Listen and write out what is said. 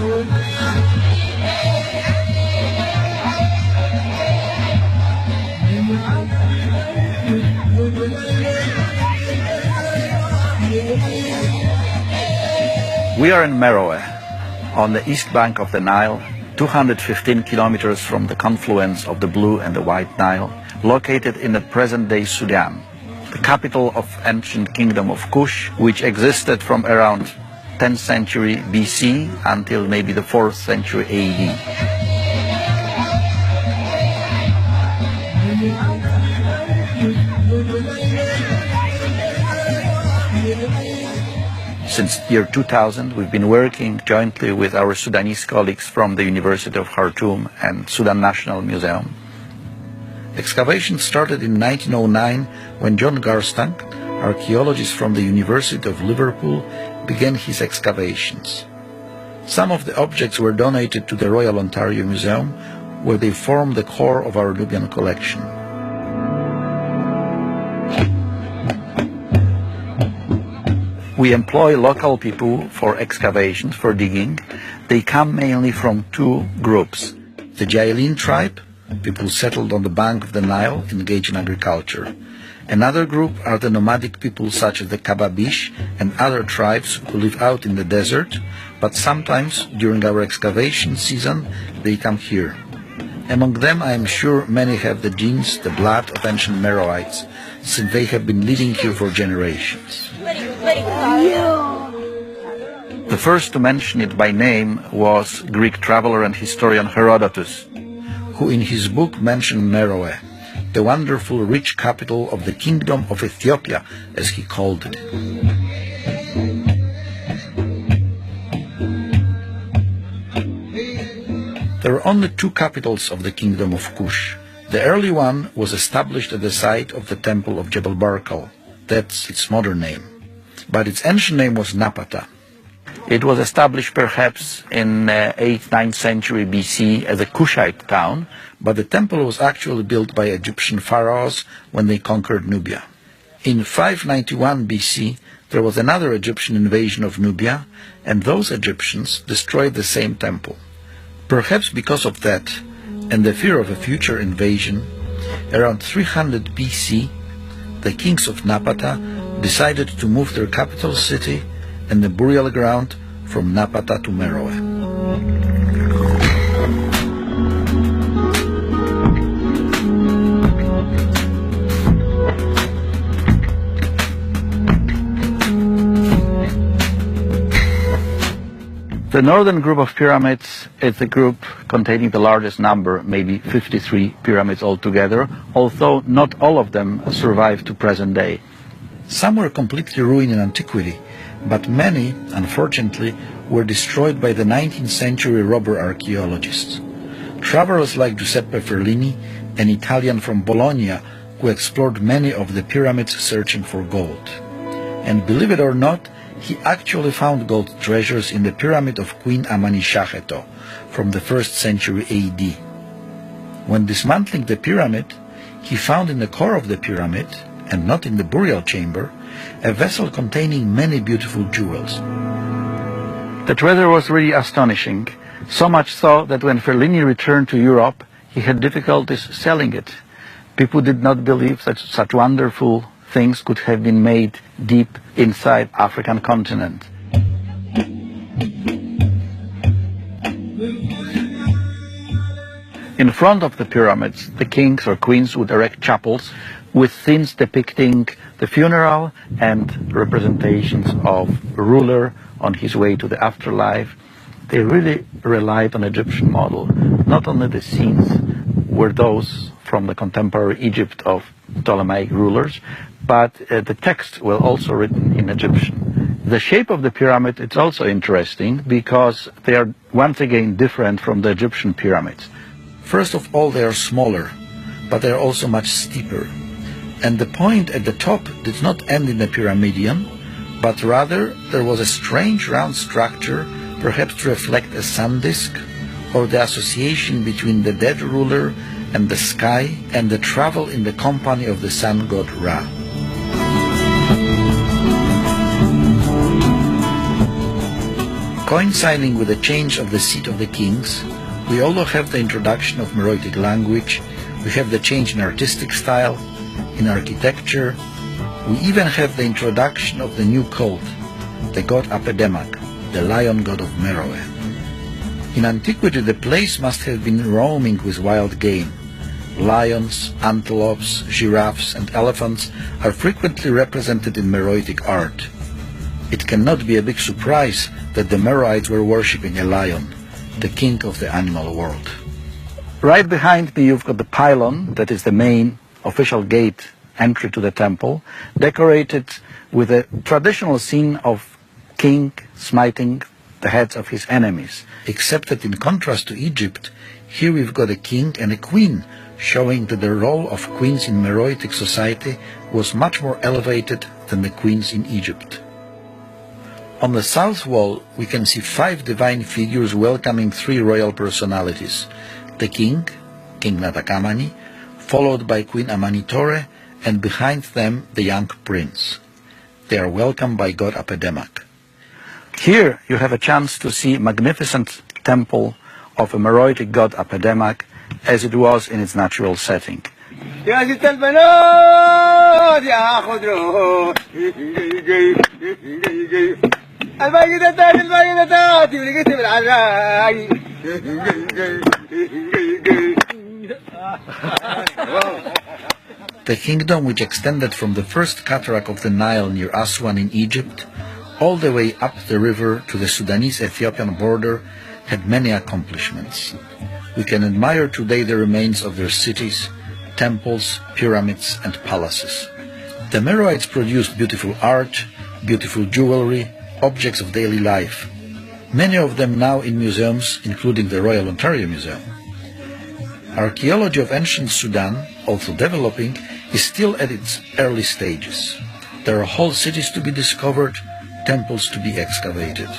We are in Meroe, on the east bank of the Nile, 215 kilometers from the confluence of the Blue and the White Nile, located in the present-day Sudan, the capital of ancient kingdom of Kush, which existed from around 10th century BC until maybe the 4th century AD. Since the year 2000, we've been working jointly with our Sudanese colleagues from the University of Khartoum and Sudan National Museum. Excavations started in 1909 when John Garstang, archaeologist from the University of Liverpool, began his excavations. Some of the objects were donated to the Royal Ontario Museum, where they form the core of our Nubian collection. We employ local people for excavations, for digging. They come mainly from two groups. The Jailin tribe, people settled on the bank of the Nile, engaged in agriculture. Another group are the nomadic people such as the Kababish and other tribes who live out in the desert, but sometimes during our excavation season they come here. Among them I am sure many have the genes, the blood of ancient Meroites, since they have been living here for generations. The first to mention it by name was Greek traveler and historian Herodotus, who in his book mentioned Meroe, the wonderful rich capital of the kingdom of Ethiopia, as he called it. There are only two capitals of the kingdom of Kush. The early one was established at the site of the temple of Jebel Barkal. That's its modern name. But its ancient name was Napata. It was established perhaps in 8th, 9th century BC as a Kushite town, but the temple was actually built by Egyptian pharaohs when they conquered Nubia. In 591 BC, there was another Egyptian invasion of Nubia, and those Egyptians destroyed the same temple. Perhaps because of that, and the fear of a future invasion, around 300 BC, the kings of Napata decided to move their capital city and the burial ground from Napata to Meroe. The northern group of pyramids is the group containing the largest number, maybe 53 pyramids altogether, although not all of them survive to present day. Some were completely ruined in antiquity, but many, unfortunately, were destroyed by the 19th century robber archaeologists. Travelers like Giuseppe Ferlini, an Italian from Bologna, who explored many of the pyramids searching for gold. And believe it or not, he actually found gold treasures in the pyramid of Queen Amani-Shaheto from the 1st century AD. When dismantling the pyramid, he found in the core of the pyramid, and not in the burial chamber, a vessel containing many beautiful jewels. The treasure was really astonishing, so much so that when Ferlini returned to Europe, he had difficulties selling it. People did not believe that such wonderful things could have been made deep inside African continent. In front of the pyramids, the kings or queens would erect chapels with scenes depicting the funeral and representations of a ruler on his way to the afterlife. They really relied on Egyptian model. Not only the scenes were those from the contemporary Egypt of Ptolemaic rulers, but the texts were also written in Egyptian. The shape of the pyramid is also interesting because they are once again different from the Egyptian pyramids. First of all, they are smaller, but they are also much steeper. And the point at the top did not end in a pyramidion, but rather there was a strange round structure, perhaps to reflect a sun disk, or the association between the dead ruler and the sky and the travel in the company of the sun god Ra. Coinciding with the change of the seat of the kings, we also have the introduction of Meroitic language, we have the change in artistic style, in architecture, we even have the introduction of the new cult, the god Apedemak, the lion god of Meroe. In antiquity, the place must have been roaming with wild game. Lions, antelopes, giraffes, and elephants are frequently represented in Meroitic art. It cannot be a big surprise that the Meroites were worshipping a lion, the king of the animal world. Right behind me you've got the pylon, that is the main official gate entry to the temple, decorated with a traditional scene of king smiting the heads of his enemies, except that in contrast to Egypt, here we've got a king and a queen, showing that the role of queens in Meroitic society was much more elevated than the queens in Egypt. On the south wall, we can see 5 divine figures welcoming 3 royal personalities: the king, King Natakamani, followed by Queen Amanitore, and behind them the young prince. They are welcomed by god Apedemak. Here you have a chance to see a magnificent temple of a Meroitic god Apedemak as it was in its natural setting. The kingdom, which extended from the first cataract of the Nile near Aswan in Egypt all the way up the river to the Sudanese-Ethiopian border, had many accomplishments. We can admire today the remains of their cities, temples, pyramids, and palaces. The Meroites produced beautiful art, beautiful jewelry, objects of daily life, many of them now in museums, including the Royal Ontario Museum. Archaeology of ancient Sudan, also developing, is still at its early stages. There are whole cities to be discovered, temples to be excavated.